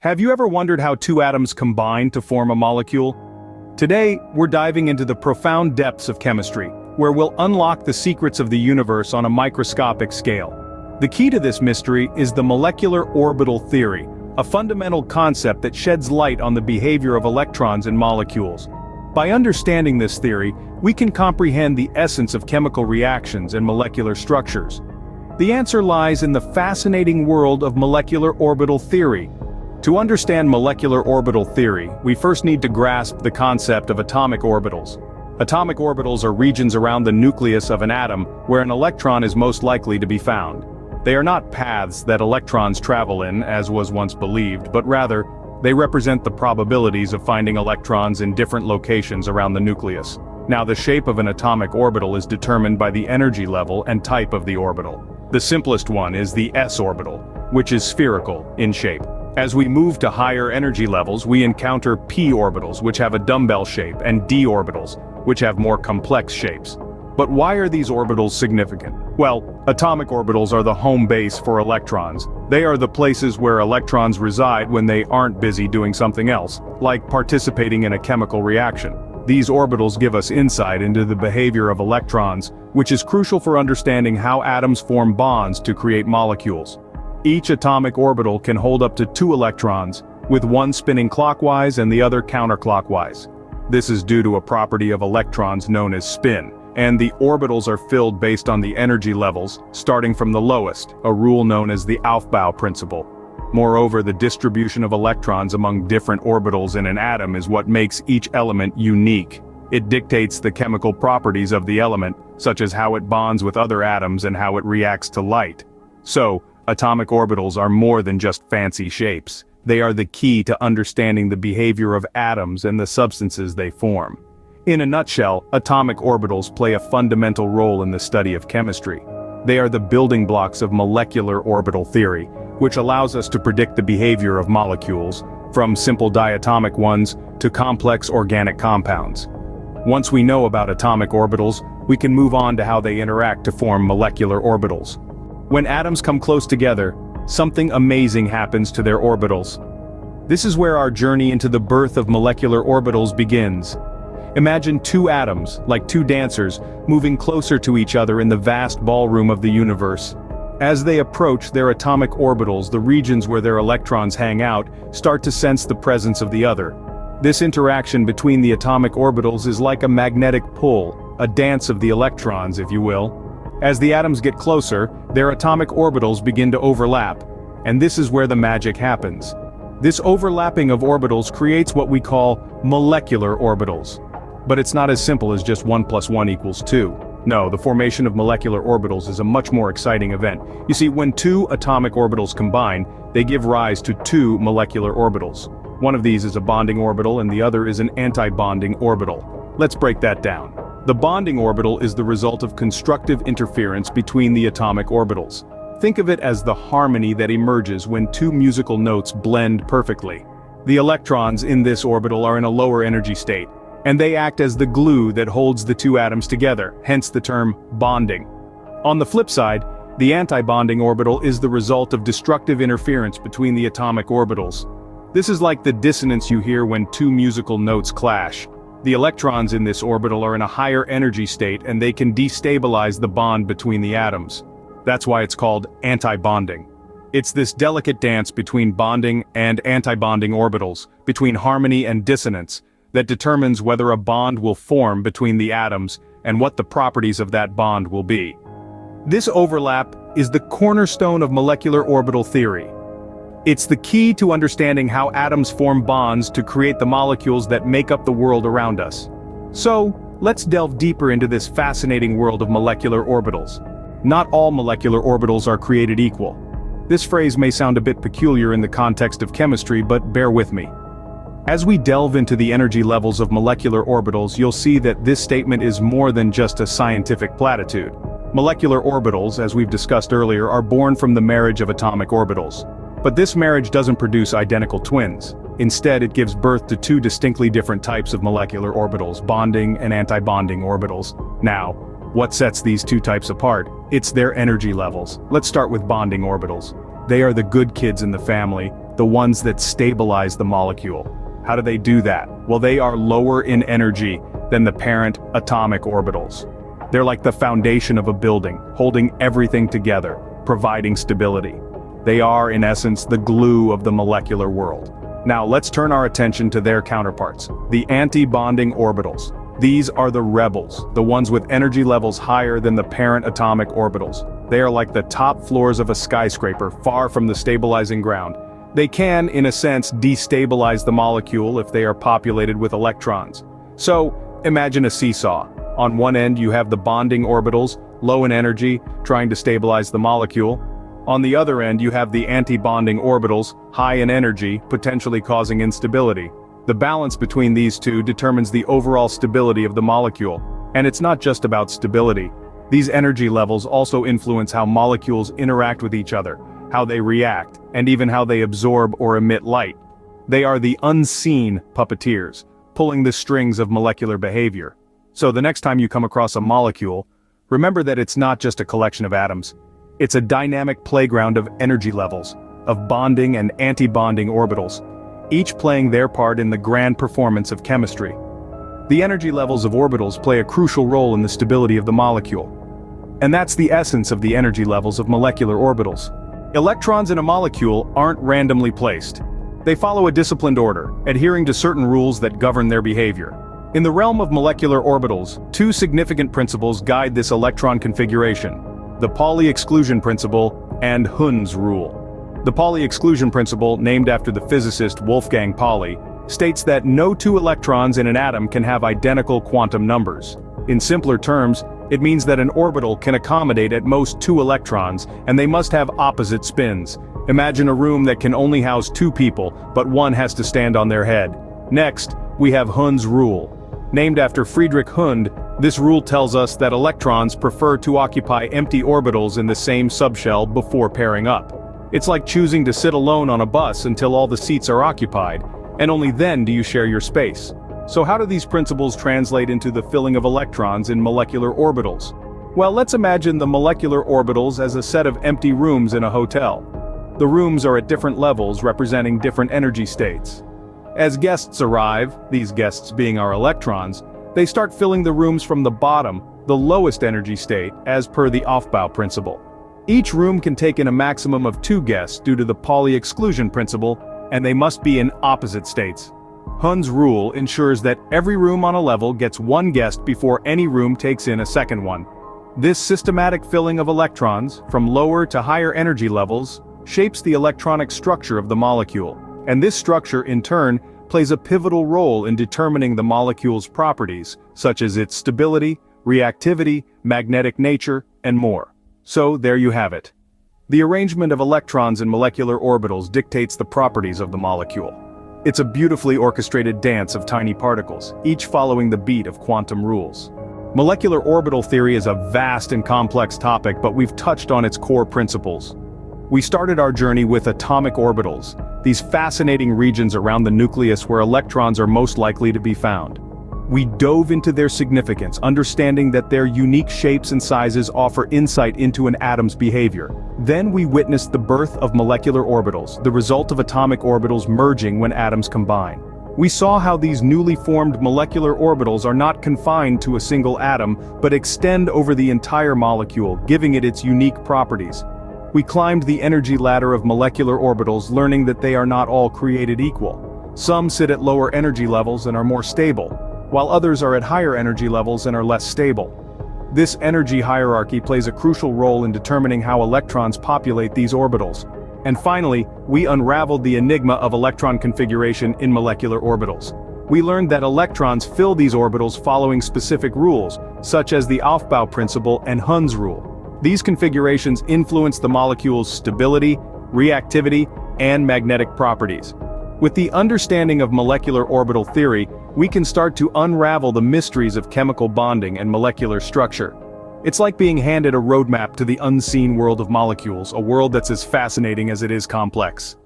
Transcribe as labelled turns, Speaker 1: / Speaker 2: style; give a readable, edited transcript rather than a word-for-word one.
Speaker 1: Have you ever wondered how two atoms combine to form a molecule? Today, we're diving into the profound depths of chemistry, where we'll unlock the secrets of the universe on a microscopic scale. The key to this mystery is the molecular orbital theory, a fundamental concept that sheds light on the behavior of electrons in molecules. By understanding this theory, we can comprehend the essence of chemical reactions and molecular structures. The answer lies in the fascinating world of molecular orbital theory. To understand molecular orbital theory, we first need to grasp the concept of atomic orbitals. Atomic orbitals are regions around the nucleus of an atom where an electron is most likely to be found. They are not paths that electrons travel in, as was once believed, but rather, they represent the probabilities of finding electrons in different locations around the nucleus. Now, the shape of an atomic orbital is determined by the energy level and type of the orbital. The simplest one is the s orbital, which is spherical in shape. As we move to higher energy levels, we encounter p orbitals, which have a dumbbell shape, and d orbitals, which have more complex shapes. But why are these orbitals significant? Well, atomic orbitals are the home base for electrons. They are the places where electrons reside when they aren't busy doing something else, like participating in a chemical reaction. These orbitals give us insight into the behavior of electrons, which is crucial for understanding how atoms form bonds to create molecules. Each atomic orbital can hold up to 2 electrons, with one spinning clockwise and the other counterclockwise. This is due to a property of electrons known as spin, and the orbitals are filled based on the energy levels, starting from the lowest, a rule known as the Aufbau principle. Moreover, the distribution of electrons among different orbitals in an atom is what makes each element unique. It dictates the chemical properties of the element, such as how it bonds with other atoms and how it reacts to light. So, atomic orbitals are more than just fancy shapes. They are the key to understanding the behavior of atoms and the substances they form. In a nutshell, atomic orbitals play a fundamental role in the study of chemistry. They are the building blocks of molecular orbital theory, which allows us to predict the behavior of molecules, from simple diatomic ones to complex organic compounds. Once we know about atomic orbitals, we can move on to how they interact to form molecular orbitals. When atoms come close together, something amazing happens to their orbitals. This is where our journey into the birth of molecular orbitals begins. Imagine 2 atoms, like 2 dancers, moving closer to each other in the vast ballroom of the universe. As they approach their atomic orbitals, the regions where their electrons hang out start to sense the presence of the other. This interaction between the atomic orbitals is like a magnetic pull, a dance of the electrons, if you will. As the atoms get closer, their atomic orbitals begin to overlap, and this is where the magic happens. This overlapping of orbitals creates what we call molecular orbitals. But it's not as simple as just 1 + 1 = 2. No, the formation of molecular orbitals is a much more exciting event. You see, when 2 atomic orbitals combine, they give rise to 2 molecular orbitals. One of these is a bonding orbital and the other is an anti-bonding orbital. Let's break that down. The bonding orbital is the result of constructive interference between the atomic orbitals. Think of it as the harmony that emerges when 2 musical notes blend perfectly. The electrons in this orbital are in a lower energy state, and they act as the glue that holds the 2 atoms together, hence the term bonding. On the flip side, the anti-bonding orbital is the result of destructive interference between the atomic orbitals. This is like the dissonance you hear when 2 musical notes clash. The electrons in this orbital are in a higher energy state and they can destabilize the bond between the atoms. That's why it's called anti-bonding. It's this delicate dance between bonding and anti-bonding orbitals, between harmony and dissonance, that determines whether a bond will form between the atoms and what the properties of that bond will be. This overlap is the cornerstone of molecular orbital theory. It's the key to understanding how atoms form bonds to create the molecules that make up the world around us. So, let's delve deeper into this fascinating world of molecular orbitals. Not all molecular orbitals are created equal. This phrase may sound a bit peculiar in the context of chemistry, but bear with me. As we delve into the energy levels of molecular orbitals, you'll see that this statement is more than just a scientific platitude. Molecular orbitals, as we've discussed earlier, are born from the marriage of atomic orbitals. But this marriage doesn't produce identical twins. Instead, it gives birth to 2 distinctly different types of molecular orbitals, bonding and anti-bonding orbitals. Now, what sets these 2 types apart? It's their energy levels. Let's start with bonding orbitals. They are the good kids in the family. the ones that stabilize the molecule. How do they do that? Well, they are lower in energy than the parent atomic orbitals. They're like the foundation of a building, holding everything together, providing stability. They are, in essence, the glue of the molecular world. Now let's turn our attention to their counterparts, the anti-bonding orbitals. These are the rebels, the ones with energy levels higher than the parent atomic orbitals. They are like the top floors of a skyscraper, far from the stabilizing ground. They can, in a sense, destabilize the molecule if they are populated with electrons. So, imagine a seesaw. On one end you have the bonding orbitals, low in energy, trying to stabilize the molecule. On the other end you have the anti-bonding orbitals, high in energy, potentially causing instability. The balance between these two determines the overall stability of the molecule. And it's not just about stability. These energy levels also influence how molecules interact with each other, how they react, and even how they absorb or emit light. They are the unseen puppeteers, pulling the strings of molecular behavior. So the next time you come across a molecule, remember that it's not just a collection of atoms. It's a dynamic playground of energy levels, of bonding and anti-bonding orbitals, each playing their part in the grand performance of chemistry. The energy levels of orbitals play a crucial role in the stability of the molecule. And that's the essence of the energy levels of molecular orbitals. Electrons in a molecule aren't randomly placed. They follow a disciplined order, adhering to certain rules that govern their behavior. In the realm of molecular orbitals, two significant principles guide this electron configuration: the Pauli exclusion principle and Hund's rule. The Pauli exclusion principle, named after the physicist Wolfgang Pauli, states that no two electrons in an atom can have identical quantum numbers. In simpler terms, it means that an orbital can accommodate at most two electrons, and they must have opposite spins. Imagine a room that can only house two people, but one has to stand on their head. Next, we have Hund's rule. Named after Friedrich Hund, this rule tells us that electrons prefer to occupy empty orbitals in the same subshell before pairing up. It's like choosing to sit alone on a bus until all the seats are occupied, and only then do you share your space. So how do these principles translate into the filling of electrons in molecular orbitals? Well, let's imagine the molecular orbitals as a set of empty rooms in a hotel. The rooms are at different levels, representing different energy states. As guests arrive, these guests being our electrons, they start filling the rooms from the bottom, the lowest energy state, as per the Aufbau principle. Each room can take in a maximum of 2 guests due to the Pauli exclusion principle, and they must be in opposite states. Hund's rule ensures that every room on a level gets 1 guest before any room takes in a second one. This systematic filling of electrons, from lower to higher energy levels, shapes the electronic structure of the molecule, and this structure, in turn, plays a pivotal role in determining the molecule's properties, such as its stability, reactivity, magnetic nature, and more. So there you have it. The arrangement of electrons in molecular orbitals dictates the properties of the molecule. It's a beautifully orchestrated dance of tiny particles, each following the beat of quantum rules. Molecular orbital theory is a vast and complex topic, but we've touched on its core principles. We started our journey with atomic orbitals, these fascinating regions around the nucleus where electrons are most likely to be found. We dove into their significance, understanding that their unique shapes and sizes offer insight into an atom's behavior. Then we witnessed the birth of molecular orbitals, the result of atomic orbitals merging when atoms combine. We saw how these newly formed molecular orbitals are not confined to a single atom, but extend over the entire molecule, giving it its unique properties. We climbed the energy ladder of molecular orbitals, learning that they are not all created equal. Some sit at lower energy levels and are more stable, while others are at higher energy levels and are less stable. This energy hierarchy plays a crucial role in determining how electrons populate these orbitals. And finally, we unraveled the enigma of electron configuration in molecular orbitals. We learned that electrons fill these orbitals following specific rules, such as the Aufbau principle and Hund's rule. These configurations influence the molecule's stability, reactivity, and magnetic properties. With the understanding of molecular orbital theory, we can start to unravel the mysteries of chemical bonding and molecular structure. It's like being handed a roadmap to the unseen world of molecules, a world that's as fascinating as it is complex.